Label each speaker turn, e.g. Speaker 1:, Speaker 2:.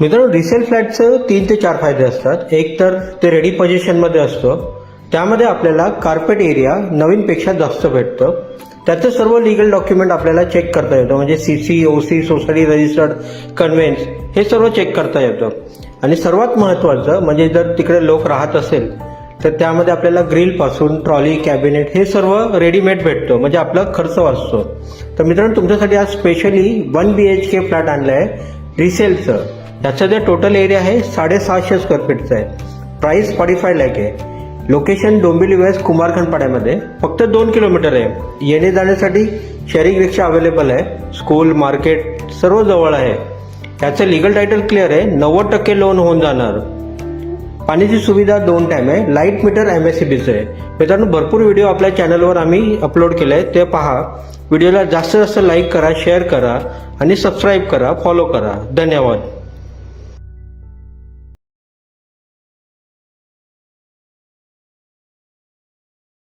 Speaker 1: मित्रांनो, रिसेल फ्लॅटचं 3 ते 4 फायदे असतात. एक तर ते रेडी पोझिशनमध्ये असतं, त्यामध्ये आपल्याला कार्पेट एरिया नवीनपेक्षा जास्त भेटतं. त्याचं सर्व लिगल डॉक्युमेंट आपल्याला चेक करता येतं, म्हणजे CC, OC, society registered, conveyance हे सर्व चेक करता येतं. आणि सर्वात महत्त्वाचं म्हणजे जर तिकडे लोक राहत असेल तर त्यामध्ये आपल्याला ग्रिलपासून ट्रॉली, कॅबिनेट हे सर्व रेडीमेड भेटतं, म्हणजे आपला खर्च वाचतो. तर मित्रांनो, तुमच्यासाठी आज स्पेशली 1 BHK फ्लॅट आणलं आहे रिसेलचं. याचा जे टोटल एरिया आहे 650 स्क्वेअर फीटचा आहे. प्राइस 45 लाख आहे. लोकेशन डोंबिवली वेस्ट कुमारखंडपाड्यामध्ये. फक्त 2 किलोमीटर आहे. येणे जाण्यासाठी शेअरिंग रिक्षा अवेलेबल आहे. स्कूल, मार्केट सर्व जवळ आहे. याचं लिगल टायटल क्लिअर आहे. 90% लोन होऊन जाणार. पाण्याची सुविधा 2 टाइम आहे. लाईट मीटर MSEBीचं आहे. मित्रांनो, भरपूर व्हिडिओ आपल्या चॅनलवर आम्ही अपलोड केले आहे, ते पहा. व्हिडिओला जास्तीत जास्त लाईक करा, शेअर करा आणि सबस्क्राईब करा, फॉलो करा. धन्यवाद.